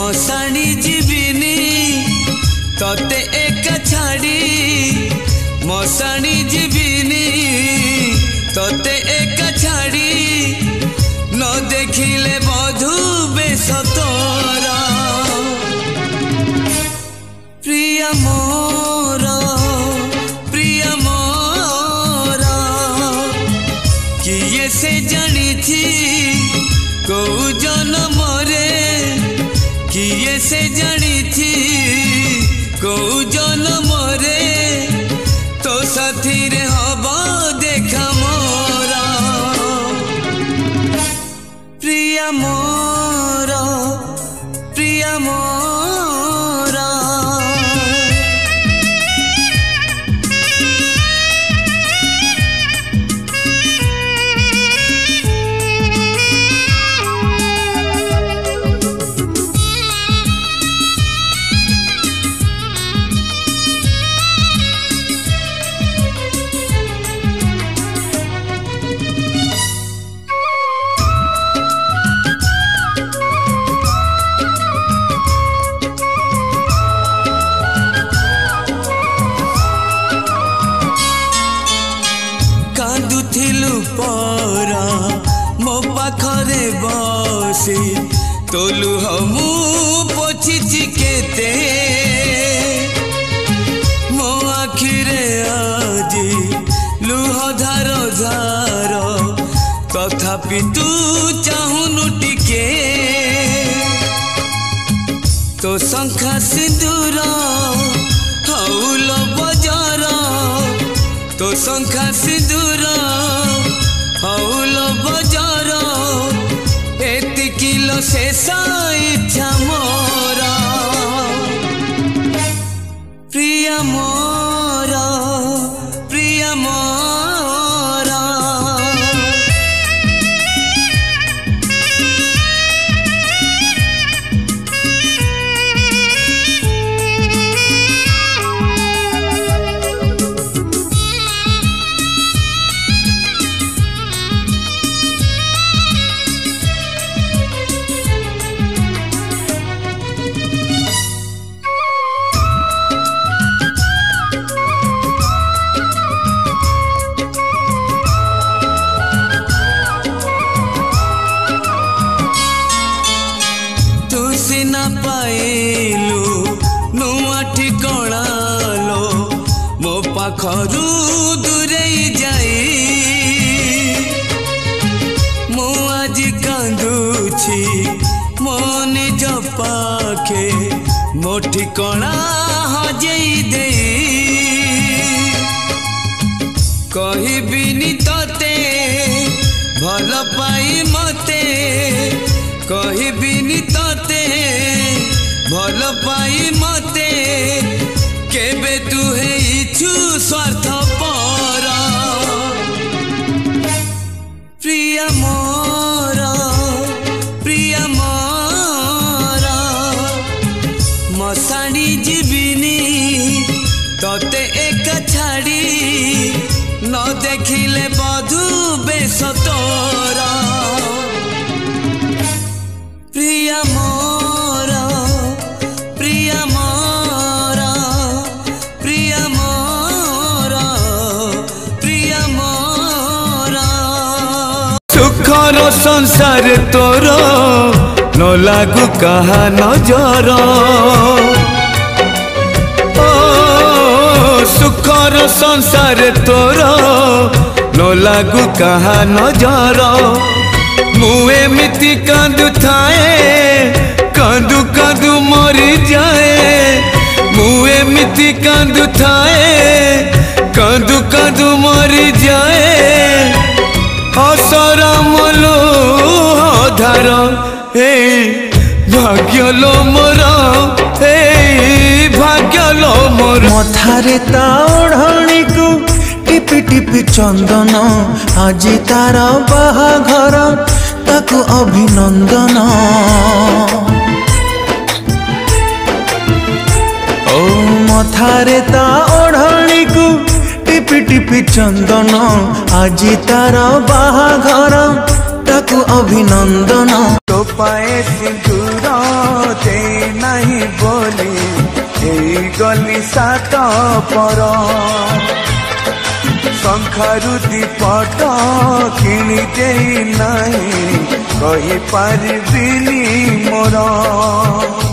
मशाणी जीविनी तोते एक छाड़ी मशाणी जीविनी तोते एक छाड़ी न देखिले बधू बेश तोरा प्रिया मोरा किए से जानी थी को जन्म रे किए से जानी थी को जन्म रे तो साथी रे हवा देखा मोरा प्रिया मोरा प्रिया मोरा मो पाखरे बसी तोलु हमू पोछी केते मो आखिरे आजी लुह धार धार तथापि तू चाहुनु टिके तो शंखा सिंदूर हौल बजार तो शंखा सिंदूर हौल बजार एति किलो शेष इच्छा मोरा प्रिया मोरा प्रिया मोरा सिना पाइलु नुआ ठिकणा लो मो पाखरु दूरे जाई मो आज कांदुछि मो निज पाखे मो ठिकणा हजेई दे कहबिनी तते भल पाई मते कहबिनी तते भल पाई मते केबे तू हेइछु स्वार्थ पर प्रिया मोरा प्रिया मोरा मशाणी जीविनी तते एक छाड़ी न देखिले बधू बेश तोरा प्रिया मोरा प्रिया मोरा प्रिया मोरा प्रिया मोरा सुखर संसार तोर न लागू कहा नजर ओ सुखर संसार तोर न लागू कहा नजर मु एमिति कांदु थाए कांदु कांदु मरी जाए मु एमिति कांदु थाए कांदु कांदु मरी जाए असरा मलो धार हे भाग्य लो मोर हे भाग्य लो मोर मथारे ताओढ़णी को टिपि टिपि चंदन आज तार बाहाघर ताकु अभिनंदन ओ मथारे ताओढ़णी को टिपि टिपि चंदन आज तार बाहाघर ताकु अभिनंदन तो पाए सिंदूर दे ଗଲି ସାତ ପର ଶଙ୍ଖାରୁ ଦୀପଟ କିଣି ଦେଇ ନାହିଁ କହିପାରିବିନି ମୋର।